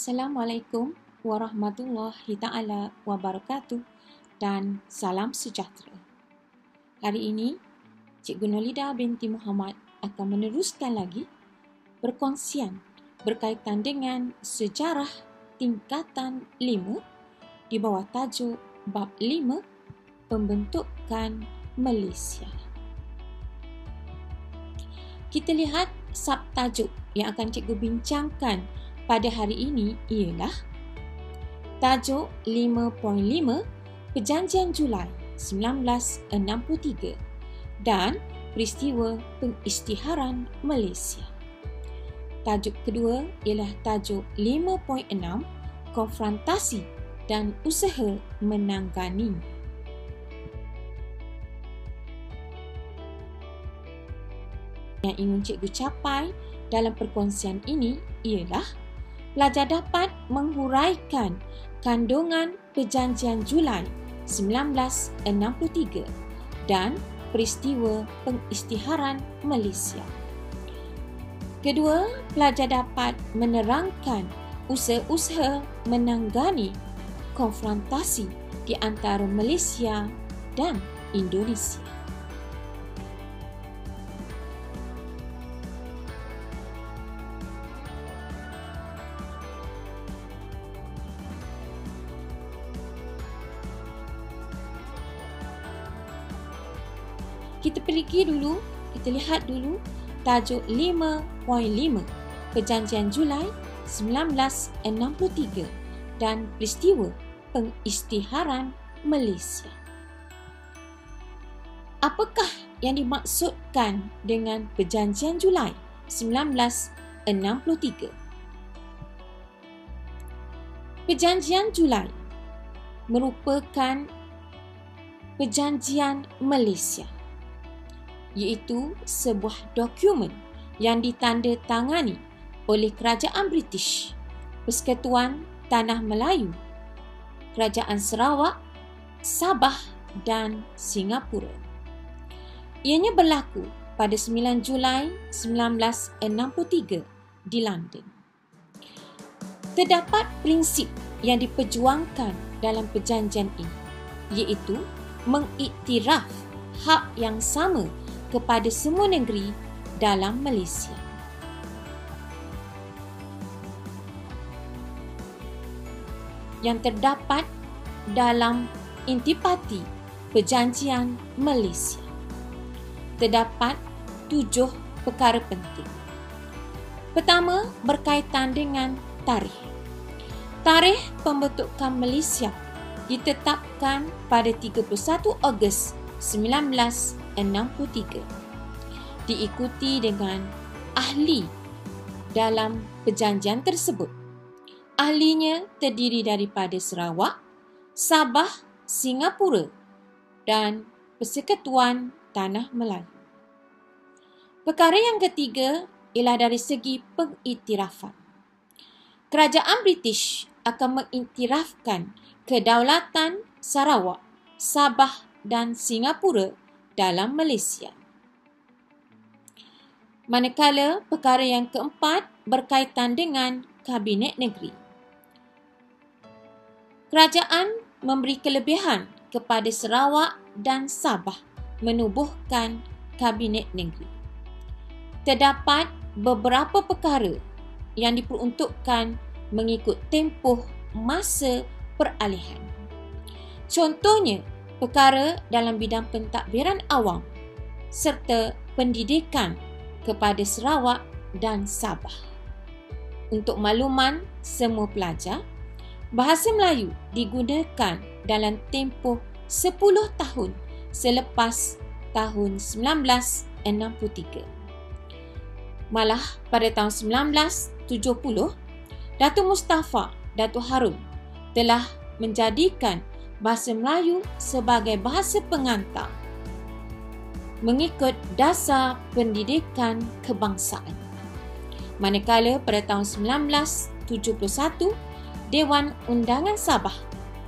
Assalamualaikum warahmatullahi ta'ala wabarakatuh dan salam sejahtera. Hari ini, Cikgu Nolida binti Muhammad akan meneruskan lagi perkongsian berkaitan dengan sejarah tingkatan 5 di bawah tajuk Bab 5 Pembentukan Malaysia. Kita lihat subtajuk yang akan Cikgu bincangkan pada hari ini ialah tajuk 5.5 Perjanjian Julai 1963 dan peristiwa pengisytiharan Malaysia. Tajuk kedua ialah tajuk 5.6 Konfrontasi dan usaha menanganinya. Yang ingin Cikgu capai dalam perkongsian ini ialah pelajar dapat menghuraikan kandungan Perjanjian Julai 1963 dan peristiwa pengisytiharan Malaysia. Kedua, pelajar dapat menerangkan usaha-usaha menangani konfrontasi di antara Malaysia dan Indonesia. Kita lihat dulu tajuk 5.5 Perjanjian Julai 1963 dan peristiwa pengisytiharan Malaysia. Apakah yang dimaksudkan dengan Perjanjian Julai 1963? Perjanjian Julai merupakan perjanjian Malaysia, iaitu sebuah dokumen yang ditandatangani oleh Kerajaan British, Persekutuan Tanah Melayu, Kerajaan Sarawak, Sabah dan Singapura. Ianya berlaku pada 9 Julai 1963 di London. Terdapat prinsip yang diperjuangkan dalam perjanjian ini, iaitu mengiktiraf hak yang sama kepada semua negeri dalam Malaysia. Yang terdapat dalam Intipati Perjanjian Malaysia. Terdapat 7 perkara penting. Pertama, berkaitan dengan tarikh. Tarikh pembentukan Malaysia ditetapkan pada 31 Ogos 1963. Diikuti dengan ahli dalam perjanjian tersebut. Ahlinya terdiri daripada Sarawak, Sabah, Singapura dan Persekutuan Tanah Melayu. Perkara yang ketiga ialah dari segi pengiktirafan. Kerajaan British akan mengiktirafkan kedaulatan Sarawak, Sabah dan Singapura dalam Malaysia. Manakala perkara yang keempat berkaitan dengan Kabinet Negeri. Kerajaan memberi kelebihan kepada Sarawak dan Sabah menubuhkan Kabinet Negeri. Terdapat beberapa perkara yang diperuntukkan mengikut tempoh masa peralihan. Contohnya, perkara dalam bidang pentadbiran awam serta pendidikan kepada Sarawak dan Sabah. Untuk makluman semua pelajar, bahasa Melayu digunakan dalam tempoh 10 tahun selepas tahun 1963. Malah pada tahun 1970, Datuk Mustafa Datuk Harun telah menjadikan bahasa Melayu sebagai bahasa pengantar mengikut dasar pendidikan kebangsaan. Manakala pada tahun 1971, Dewan Undangan Sabah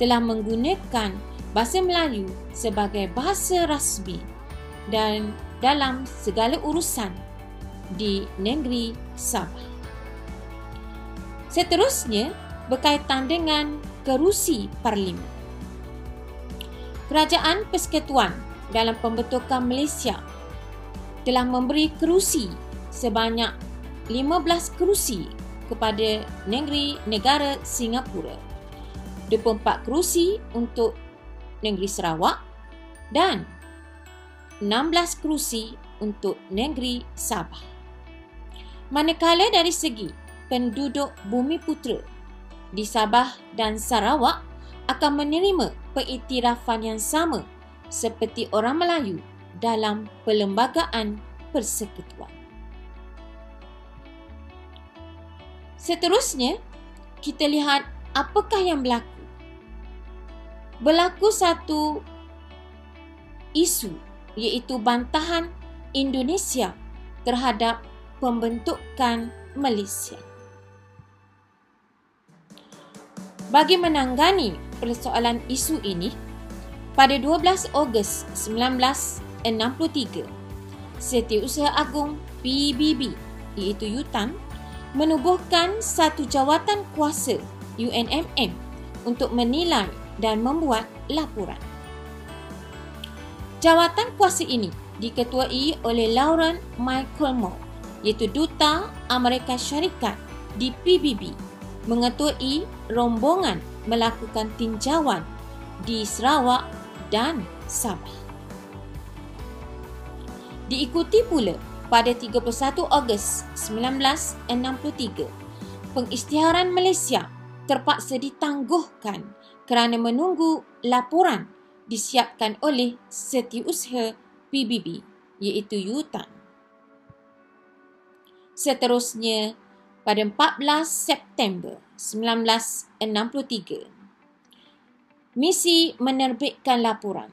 telah menggunakan bahasa Melayu sebagai bahasa rasmi dan dalam segala urusan di negeri Sabah. Seterusnya, berkaitan dengan kerusi parlimen. Kerajaan Persekutuan dalam pembentukan Malaysia telah memberi kerusi sebanyak 15 kerusi kepada negara Singapura, 24 kerusi untuk negeri Sarawak dan 16 kerusi untuk negeri Sabah. Manakala dari segi penduduk Bumiputera di Sabah dan Sarawak akan menerima pengiktirafan yang sama seperti orang Melayu dalam perlembagaan persekutuan. Seterusnya, kita lihat apakah yang berlaku. Berlaku satu isu, iaitu bantahan Indonesia terhadap pembentukan Malaysia. Bagi menangani persoalan isu ini, pada 12 Ogos 1963, Setiausaha Agung PBB iaitu UTAN menubuhkan satu jawatan kuasa UNMM untuk menilai dan membuat laporan. Jawatan kuasa ini diketuai oleh Lauren Michael Moore, iaitu Duta Amerika Syarikat di PBB, mengetuai rombongan melakukan tinjauan di Sarawak dan Sabah. Diikuti pula pada 31 Ogos 1963, pengisytiharan Malaysia terpaksa ditangguhkan kerana menunggu laporan disiapkan oleh Setiausaha PBB iaitu UTAN. Seterusnya, pada 14 September 1963, misi menerbitkan laporan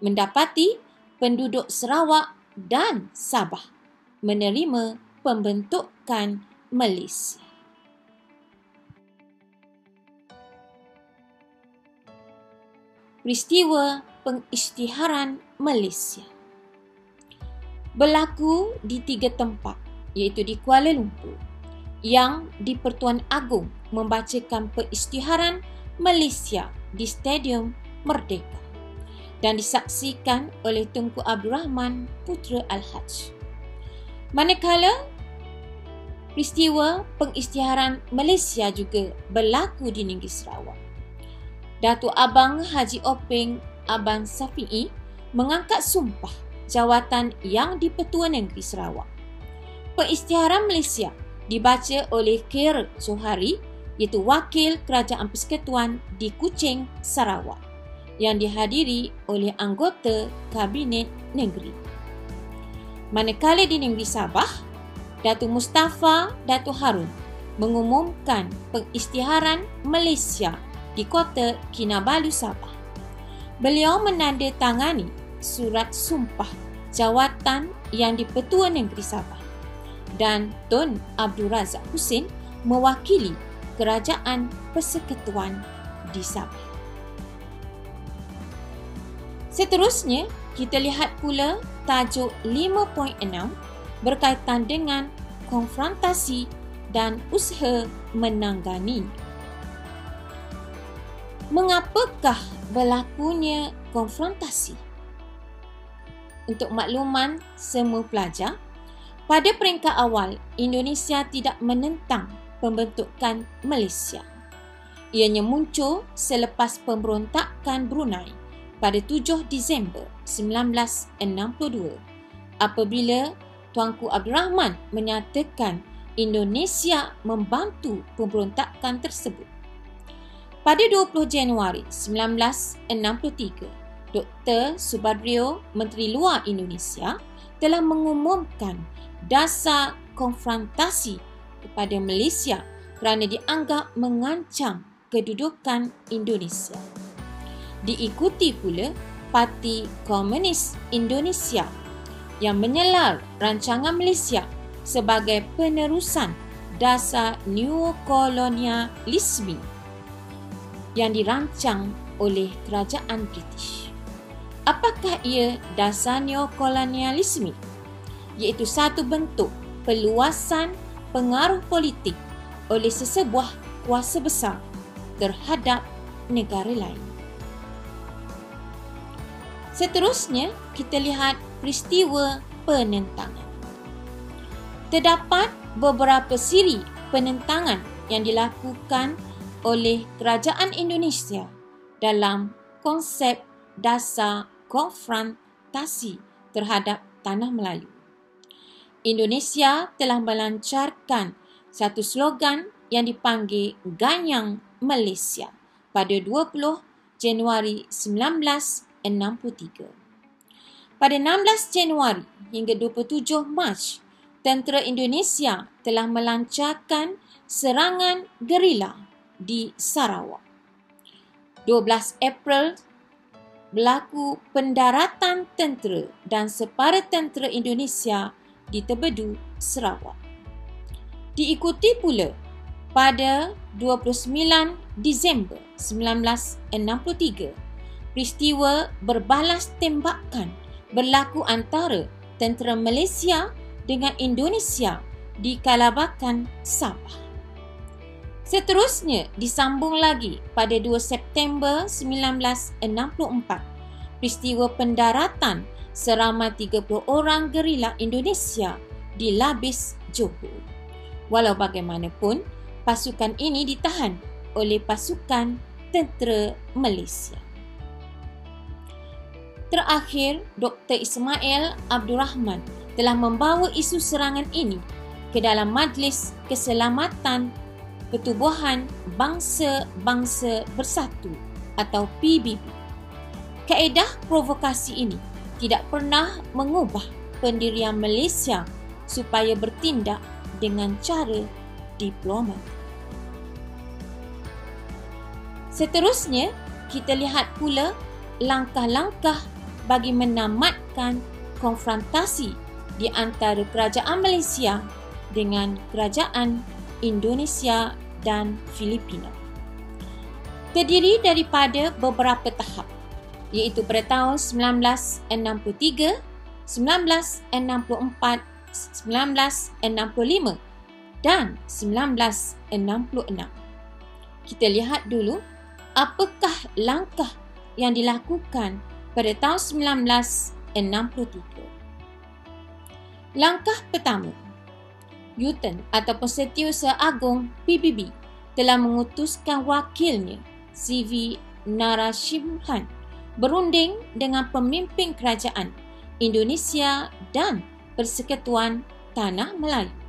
mendapati penduduk Sarawak dan Sabah menerima pembentukan Malaysia. Peristiwa pengisytiharan Malaysia berlaku di 3 tempat, iaitu di Kuala Lumpur, yang di-Pertuan Agong membacakan pengisytiharan Malaysia di Stadium Merdeka dan disaksikan oleh Tunku Abdul Rahman Putera Al-Haj. Manakala peristiwa pengisytiharan Malaysia juga berlaku di negeri Sarawak, Datuk Abang Haji Openg Abang Safi'i mengangkat sumpah jawatan yang di-Pertua Negeri Sarawak. Pengisytiharan Malaysia dibaca oleh Khair Johari, iaitu Wakil Kerajaan Persekutuan di Kuching, Sarawak, yang dihadiri oleh anggota Kabinet Negeri. Manakala di negeri Sabah, Datuk Mustafa Datuk Harun mengumumkan pengisytiharan Malaysia di Kota Kinabalu, Sabah. Beliau menandatangani surat sumpah jawatan yang di-Pertua Negeri Sabah dan Tun Abdul Razak Husin mewakili Kerajaan Persekutuan di Sabah. Seterusnya, kita lihat pula tajuk 5.6 berkaitan dengan konfrontasi dan usaha menanggani. Mengapakah berlakunya konfrontasi? Untuk makluman semua pelajar, pada peringkat awal, Indonesia tidak menentang pembentukan Malaysia. Ianya muncul selepas pemberontakan Brunei pada 7 Disember 1962 apabila Tuanku Abdul Rahman menyatakan Indonesia membantu pemberontakan tersebut. Pada 20 Januari 1963, Dr. Subadrio, Menteri Luar Indonesia, telah mengumumkan dasar konfrontasi kepada Malaysia kerana dianggap mengancam kedudukan Indonesia. Diikuti pula Parti Komunis Indonesia yang menyelar rancangan Malaysia sebagai penerusan dasar neokolonialisme yang dirancang oleh kerajaan British. Apakah ia dasar neokolonialisme? Iaitu satu bentuk peluasan pengaruh politik oleh sesebuah kuasa besar terhadap negara lain. Seterusnya, kita lihat peristiwa penentangan. Terdapat beberapa siri penentangan yang dilakukan oleh Kerajaan Indonesia dalam konsep dasar konfrontasi terhadap Tanah Melayu. Indonesia telah melancarkan satu slogan yang dipanggil Ganyang Malaysia pada 20 Januari 1963. Pada 16 Januari hingga 27 Mac, tentera Indonesia telah melancarkan serangan gerila di Sarawak. 12 April berlaku pendaratan tentera dan separa tentera Indonesia di Tebedu, Sarawak. Diikuti pula pada 29 Disember 1963, peristiwa berbalas tembakan berlaku antara tentera Malaysia dengan Indonesia di Kalabakan, Sabah. Seterusnya disambung lagi pada 2 September 1964, peristiwa pendaratan seramai 30 orang gerila Indonesia di Labis, Johor. Walau bagaimanapun, pasukan ini ditahan oleh pasukan tentera Malaysia. Terakhir, Dr. Ismail Abdul Rahman telah membawa isu serangan ini ke dalam Majlis Keselamatan Pertubuhan Bangsa-Bangsa Bersatu atau PBB. Kaedah provokasi ini tidak pernah mengubah pendirian Malaysia supaya bertindak dengan cara diplomat. Seterusnya, kita lihat pula langkah-langkah bagi menamatkan konfrontasi di antara kerajaan Malaysia dengan kerajaan Indonesia dan Filipina. Terdiri daripada beberapa tahap, iaitu pada tahun 1963, 1964, 1965 dan 1966. Kita lihat dulu apakah langkah yang dilakukan pada tahun 1963. Langkah pertama, UTAN ataupun Setiausaha Agong PBB telah mengutuskan wakilnya CV Narasimhan berunding dengan pemimpin kerajaan Indonesia dan Persekutuan Tanah Melayu.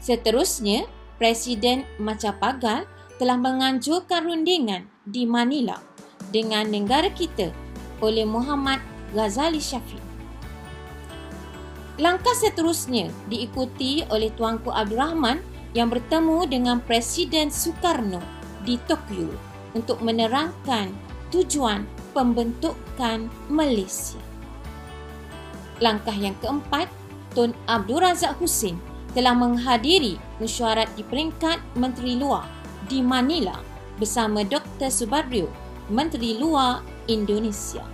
Seterusnya, Presiden Macapagal telah menganjurkan rundingan di Manila dengan negara kita oleh Muhammad Ghazali Shafie. Langkah seterusnya diikuti oleh Tuanku Abdul Rahman yang bertemu dengan Presiden Sukarno di Tokyo untuk menerangkan tujuan pembentukan Malaysia. Langkah yang keempat, Tun Abdul Razak Husin telah menghadiri mesyuarat di peringkat Menteri Luar di Manila bersama Dr. Subadrio, Menteri Luar Indonesia.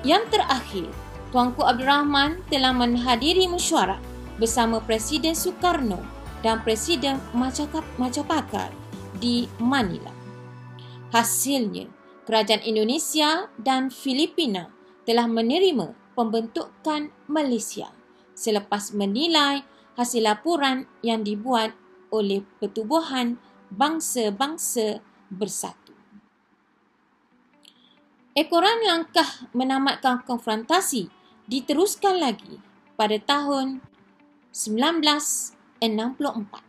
Yang terakhir, Tuanku Abdul Rahman telah menghadiri mesyuarat bersama Presiden Sukarno dan Presiden Macapagal di Manila. Hasilnya, kerajaan Indonesia dan Filipina telah menerima pembentukan Malaysia selepas menilai hasil laporan yang dibuat oleh Pertubuhan Bangsa-Bangsa Bersatu. Ekoran langkah menamatkan konfrontasi diteruskan lagi pada tahun 1964.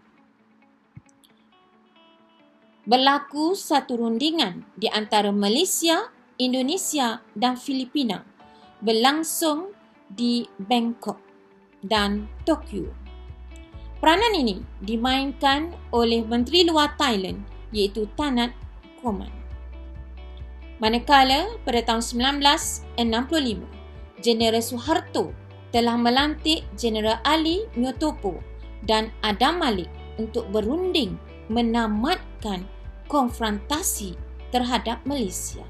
Berlaku satu rundingan di antara Malaysia, Indonesia dan Filipina berlangsung di Bangkok dan Tokyo. Peranan ini dimainkan oleh Menteri Luar Thailand iaitu Tanat Koman. Manakala pada tahun 1965, Jeneral Suharto telah melantik Jeneral Ali Myotopo dan Adam Malik untuk berunding menamatkan konfrontasi terhadap Malaysia.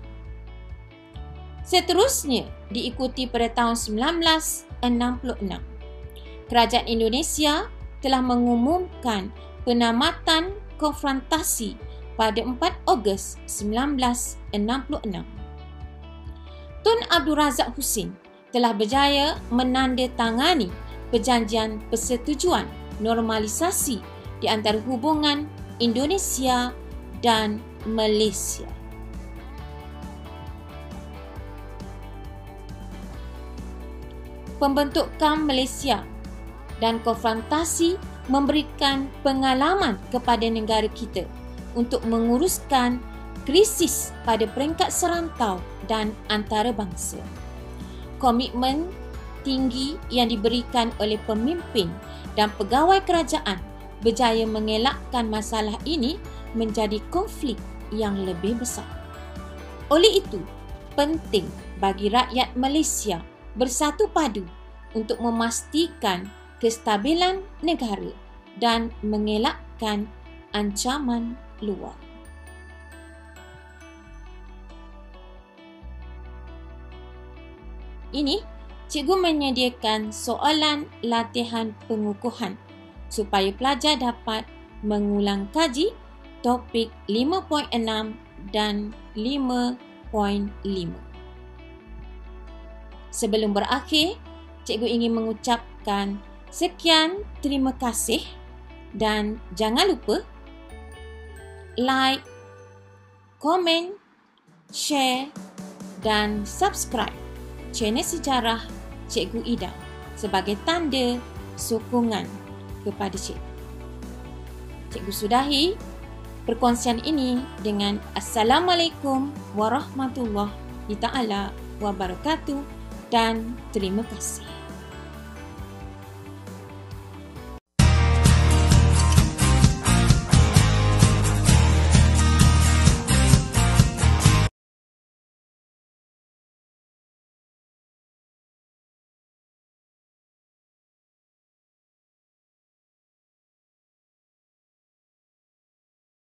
Seterusnya diikuti pada tahun 1966. Kerajaan Indonesia telah mengumumkan penamatan konfrontasi pada 4 Ogos 1966. Tun Abdul Razak Husin telah berjaya menandatangani perjanjian persetujuan normalisasi di antara hubungan Indonesia dan Malaysia. Pembentukan Malaysia dan konfrontasi memberikan pengalaman kepada negara kita untuk menguruskan krisis pada peringkat serantau dan antarabangsa. Komitmen tinggi yang diberikan oleh pemimpin dan pegawai kerajaan berjaya mengelakkan masalah ini menjadi konflik yang lebih besar. Oleh itu, penting bagi rakyat Malaysia bersatu padu untuk memastikan kestabilan negara dan mengelakkan ancaman luar. Ini, cikgu menyediakan soalan latihan pengukuhan supaya pelajar dapat mengulang kaji topik 5.6 dan 5.5. Sebelum berakhir, cikgu ingin mengucapkan sekian terima kasih dan jangan lupa like, komen, share dan subscribe channel Sejarah Cikgu Ida sebagai tanda sokongan kepada cikgu. Cikgu sudahi perkongsian ini dengan Assalamualaikum warahmatullahi taala wabarakatuh dan terima kasih.